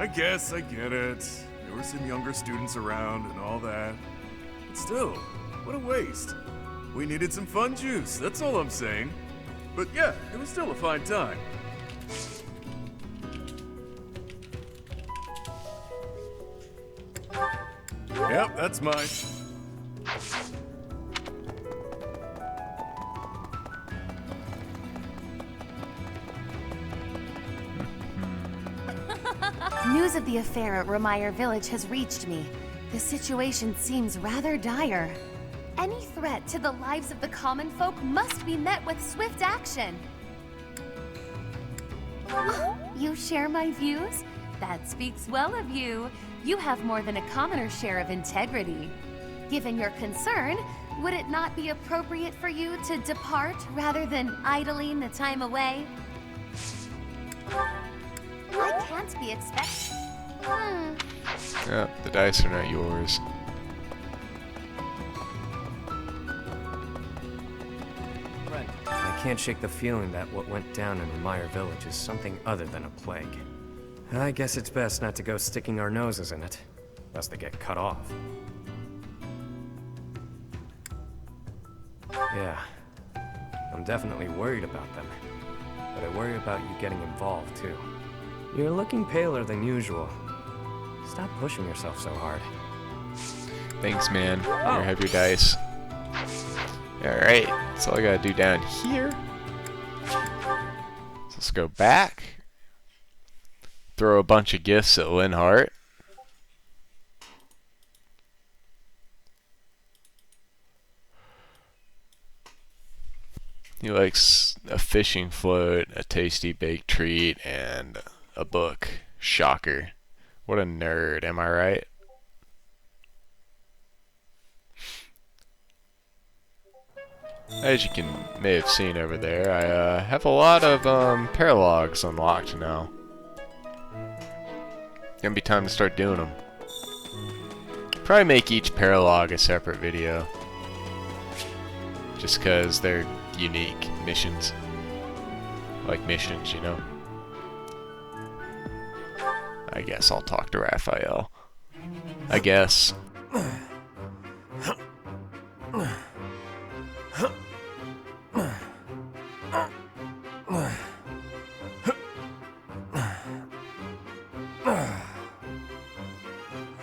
I guess I get it. There were some younger students around and all that. But still, what a waste. We needed some fun juice, that's all I'm saying. But yeah, it was still a fine time. Yep, that's mine. News of the affair at Remire Village has reached me. The situation seems rather dire. Any threat to the lives of the common folk must be met with swift action. You share my views? That speaks well of you. You have more than a commoner's share of integrity. Given your concern, would it not be appropriate for you to depart rather than idling the time away? I can't be expected. Yeah, the dice are not yours. I can't shake the feeling that what went down in Remire Village is something other than a plague. I guess it's best not to go sticking our noses in it, lest they get cut off. Yeah, I'm definitely worried about them, but I worry about you getting involved too. You're looking paler than usual. Stop pushing yourself so hard. Thanks, man. Here, have your dice. Alright, that's all I gotta do down here. So let's go back. Throw a bunch of gifts at Linhart. He likes a fishing float, a tasty baked treat, and a book. Shocker. What a nerd, am I right? As you may have seen over there, I have a lot of paralogs unlocked now. Gonna be time to start doing them. Probably make each paralog a separate video. Just cause they're unique missions. Like missions, you know. I guess I'll talk to Raphael. I guess.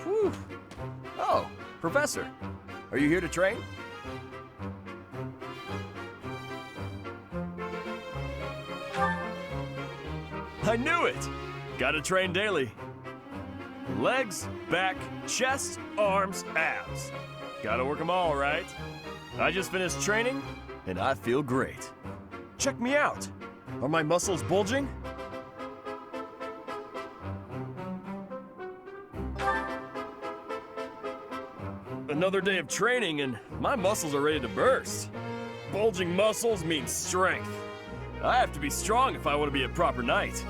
Whew. Oh, Professor, are you here to train? I knew it! Gotta train daily. Legs, back, chest, arms, abs. Gotta work them all, right? I just finished training, and I feel great. Check me out. Are my muscles bulging? Another day of training, and my muscles are ready to burst. Bulging muscles means strength. I have to be strong if I want to be a proper knight.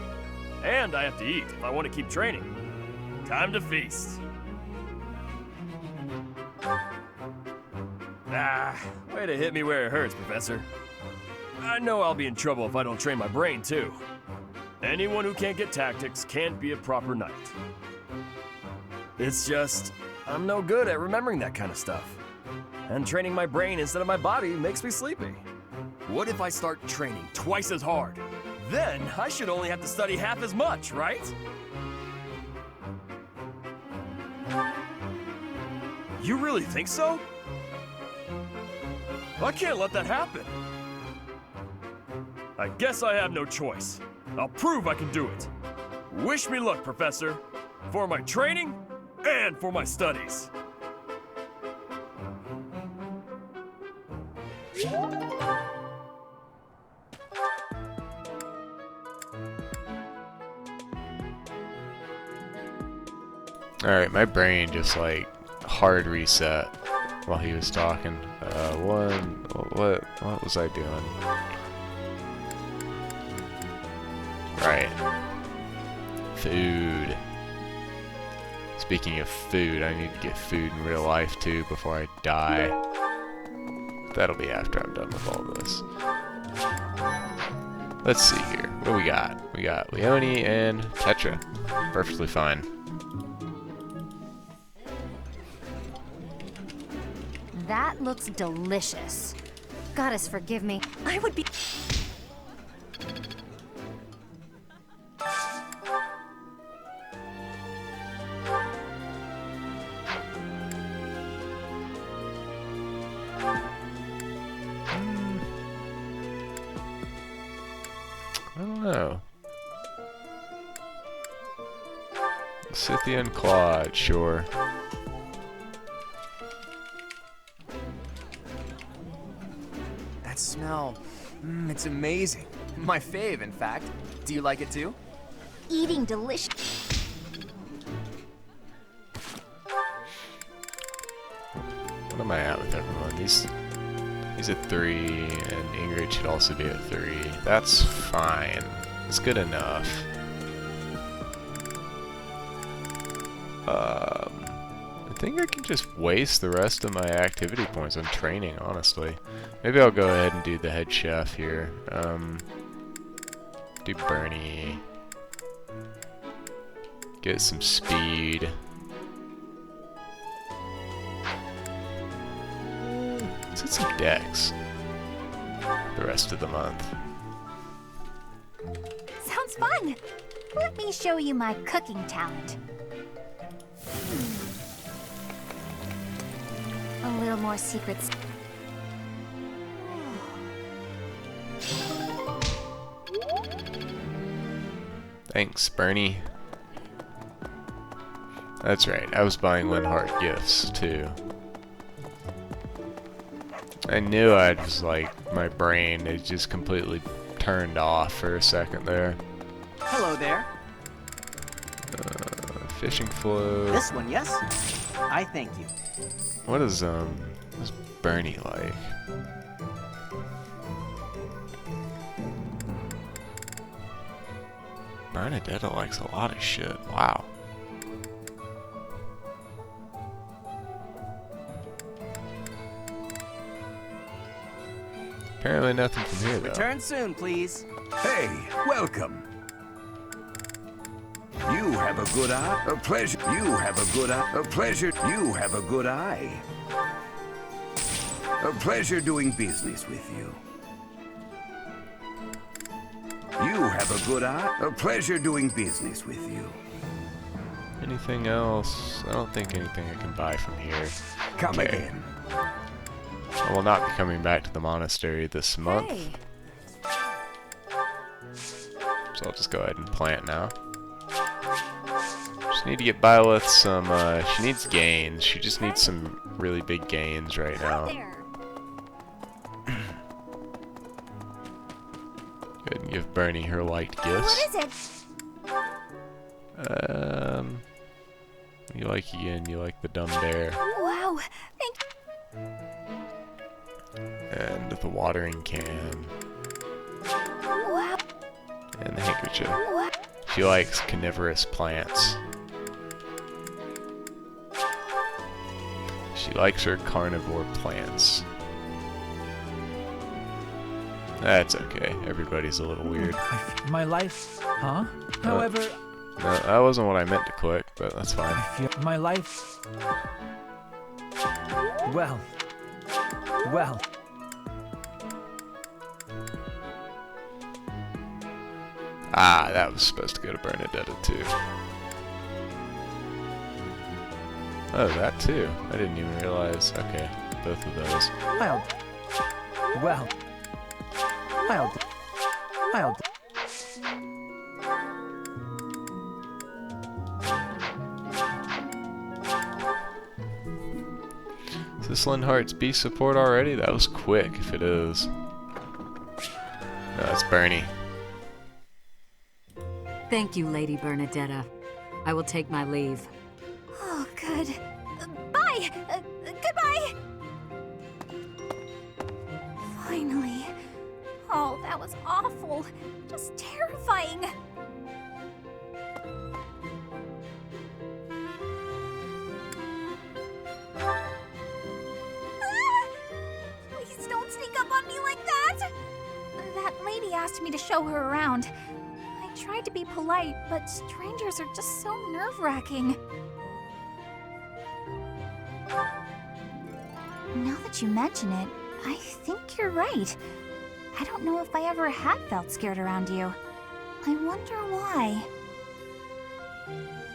And I have to eat if I want to keep training. Time to feast. Ah, way to hit me where it hurts, Professor. I know I'll be in trouble if I don't train my brain, too. Anyone who can't get tactics can't be a proper knight. It's just, I'm no good at remembering that kind of stuff. And training my brain instead of my body makes me sleepy. What if I start training twice as hard? Then I should only have to study half as much, right? You really think so? I can't let that happen. I guess I have no choice. I'll prove I can do it. Wish me luck, Professor. For my training and for my studies. Alright, my brain just like hard reset while he was talking. What was I doing? Right. Food. Speaking of food, I need to get food in real life too before I die. That'll be after I'm done with all this. Let's see here. What do we got? We got Leone and Tetra. Perfectly fine. That looks delicious. Goddess, forgive me. I would be... Oh. Scythian Claude, sure. That smell, it's amazing. My fave, in fact. Do you like it too? Eating delicious. What am I at with everyone? He's at 3, and Ingrid should also be at 3. That's fine. It's good enough. I think I can just waste the rest of my activity points on training, honestly. Maybe I'll go ahead and do the head chef here. Do Bernie. Get some speed. Let's get some decks the rest of the month. Sounds fun. Let me show you my cooking talent. A little more secrets. Thanks, Bernie. That's right, I was buying Linhart gifts, too. I knew I was like, my brain, it just completely turned off for a second there. Hello there. Fishing float. This one, yes? I thank you. What is Bernie like? Bernadetta likes a lot of shit. Wow. Apparently nothing from here, though. Return soon, please. Hey, welcome. You have a good eye. A pleasure. You have a good eye. A pleasure. You have a good eye. A pleasure doing business with you. You have a good eye. A pleasure doing business with you. Anything else? I don't think anything I can buy from here. Come again. I will not be coming back to the monastery this month. Hey. So I'll just go ahead and plant now. Just need to get Byleth some, she needs gains. She just needs some really big gains right now. Go ahead and give Bernie her liked gifts. What is it? You like the dumb bear. Wow, thank And the watering can. Wow. And the handkerchief. She likes carnivorous plants. She likes her carnivore plants. That's okay. Everybody's a little weird. My life, huh? However, No, that wasn't what I meant to click, but that's fine. my life. Well. Ah, that was supposed to go to Bernadetta too. Oh, that too. I didn't even realize. Okay, both of those. Is this Linhart's beast support already? That was quick, if it is. No, it's Bernie. Thank you, Lady Bernadetta. I will take my leave. Oh, good. Bye! Goodbye! Finally. Oh, that was awful. Just terrifying. Please don't sneak up on me like that! That lady asked me to show her around. I tried to be polite, but strangers are just so nerve-wracking. Now that you mention it, I think you're right. I don't know if I ever had felt scared around you. I wonder why.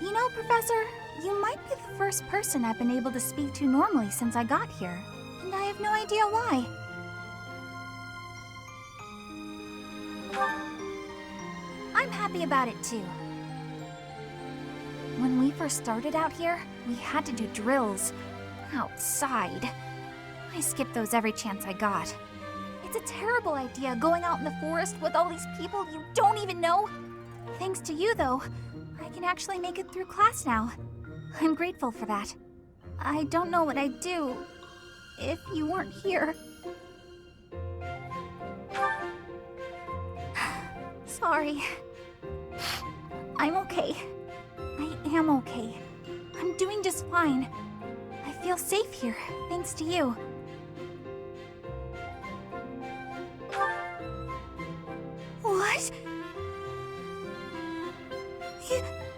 You know, Professor, you might be the first person I've been able to speak to normally since I got here, and I have no idea why. I'm happy about it too. When we first started out here, we had to do drills outside. I skipped those every chance I got. It's a terrible idea going out in the forest with all these people you don't even know. Thanks to you, though, I can actually make it through class now. I'm grateful for that. I don't know what I'd do if you weren't here. Sorry. I'm okay. I am okay. I'm doing just fine. I feel safe here, thanks to you. What?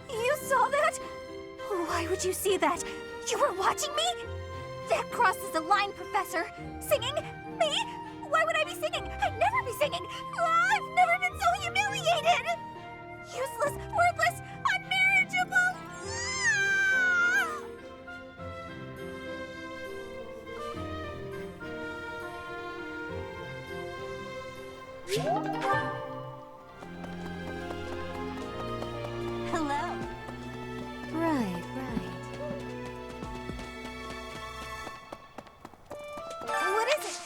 You saw that? Why would you see that? You were watching me? That crosses the line, Professor. Singing? Me? Why would I be singing? I'd never be singing. I've never been so humiliated. Useless, worthless, unmarriageable. Hello. Right. What is it?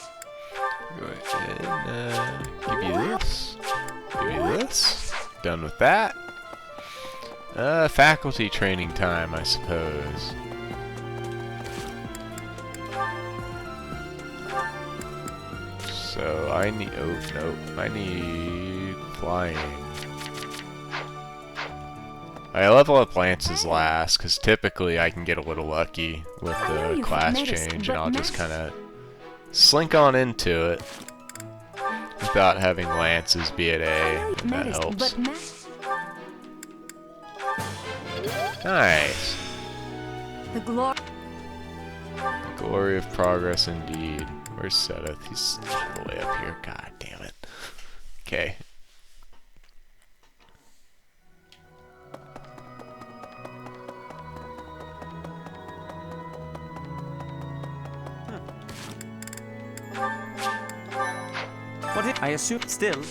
Go ahead and give you this. Give you this. Done with that. Faculty training time, I suppose. So I need. Oh no, I need flying. I level up Lance's last, because typically I can get a little lucky with the class change, and I'll just kind of slink on into it without having Lance's be at A, and that helps. Nice. The Glory of progress indeed. Where's Seth? He's all the way up here. God damn it. Okay. What did I assume still?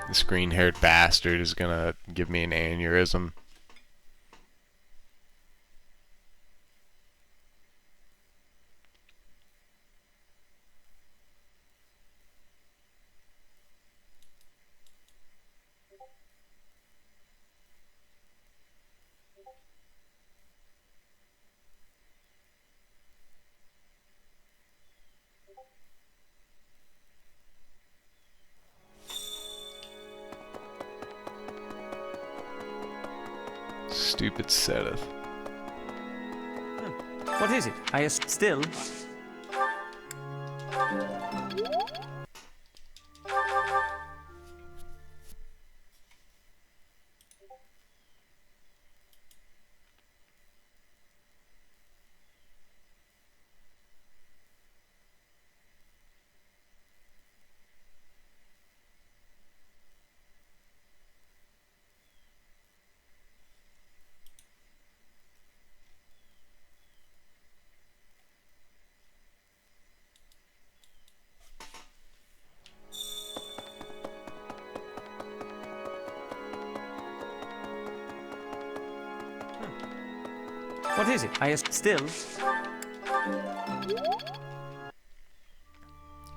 This green-haired bastard is gonna give me an aneurysm. Stupid Seth. What is it? I still. What is it? I still.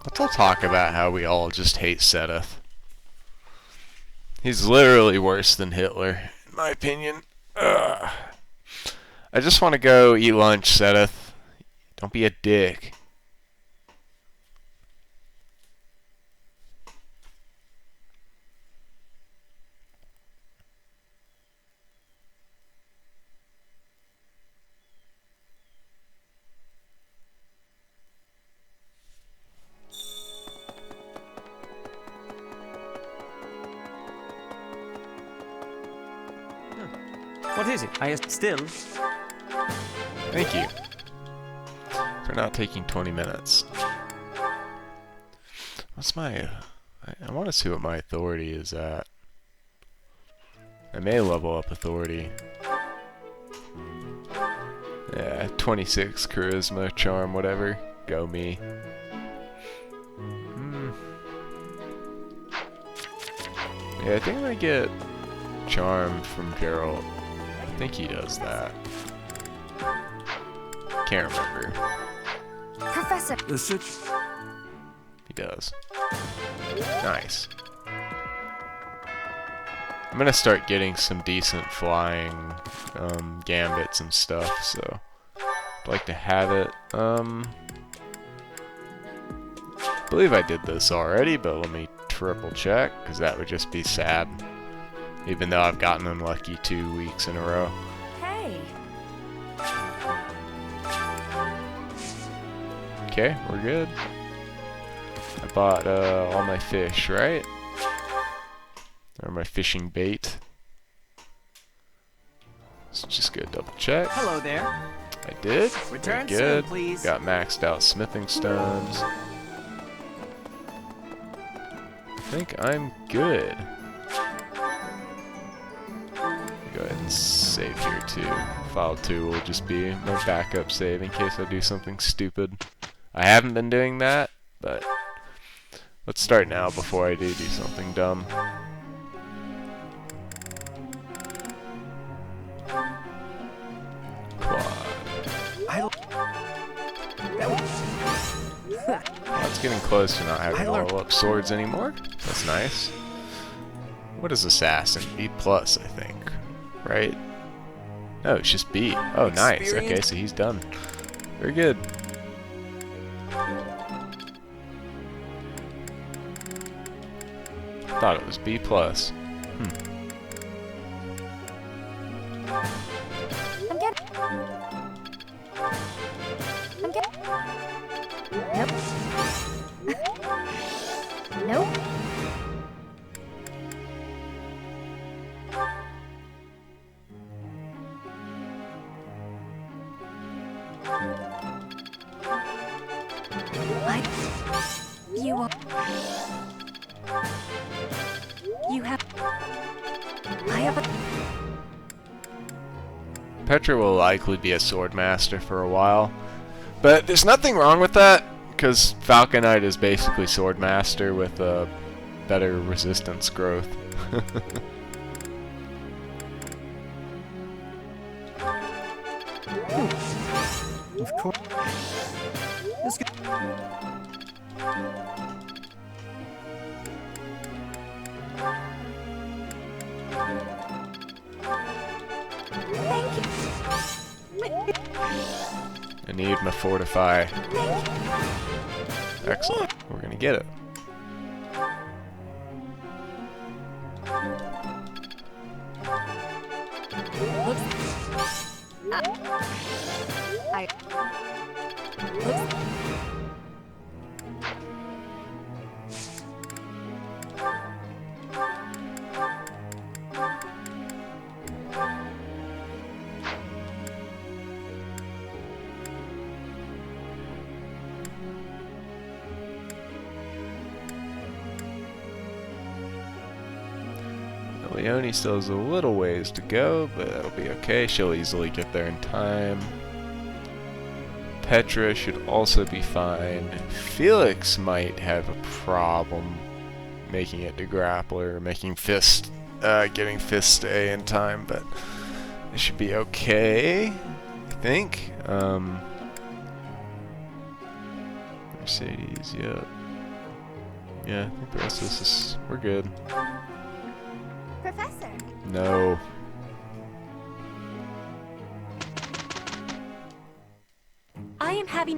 Let's all talk about how we all just hate Seth. He's literally worse than Hitler, in my opinion. Ugh. I just want to go eat lunch, Seth. Don't be a dick. What is it? I still. Thank you for not taking 20 minutes. What's my... I want to see what my authority is at. I may level up authority. Yeah, 26 charisma, charm, whatever. Go me. Yeah, I think I'm gonna get Charm from Geralt. I think he does that. Can't remember. Professor. He does. Nice. I'm gonna start getting some decent flying gambits and stuff, so I'd like to have it. I believe I did this already, but let me triple check, because that would just be sad. Even though I've gotten unlucky 2 weeks in a row. Hey. Okay, we're good. I bought all my fish, right? Or my fishing bait. Let's just go double check. Hello there. I did. Return Very good. soon, please. Got maxed out smithing stones. I think I'm good. Go ahead and save here too. File 2 will just be my backup save in case I do something stupid. I haven't been doing that, but let's start now before I do something dumb. Well, it's getting close to not having to level up swords anymore. That's nice. What is Assassin? B+, I think. Right? No, it's just B. Oh, nice. Okay, so he's done. Very good. Thought it was B+. I'm getting. Nope. Nope. You have. I have a. Petra will likely be a sword master for a while, but there's nothing wrong with that, because Falconite is basically sword master with a better resistance growth. Of course. Let's go. I need my fortify. Excellent. We're gonna get it. Leone still has a little ways to go, but that'll be okay. She'll easily get there in time. Petra should also be fine. Felix might have a problem making it to grappler, making fist, getting fist A in time, but it should be okay, I think. Mercedes, yeah. Yeah, I think the rest of this is, we're good. Professor. No. I am having.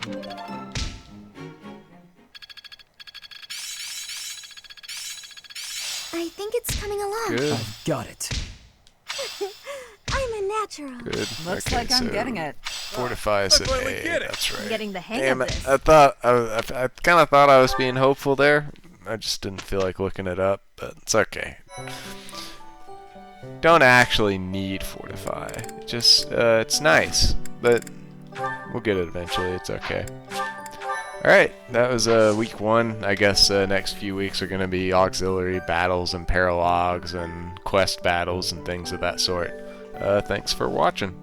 I think it's coming along. Good. I've got it. I'm a natural. Good. Looks Okay, like I'm so getting it. Fortify us at A. That's right. I'm getting the hang Damn of it. this. I thought I kind of thought I was being hopeful there. I just didn't feel like looking it up, but it's okay. Don't actually need fortify. Just it's nice, but we'll get it eventually. It's okay. All right, that was week 1. I guess next few weeks are going to be auxiliary battles and paralogs and quest battles and things of that sort. Thanks for watching.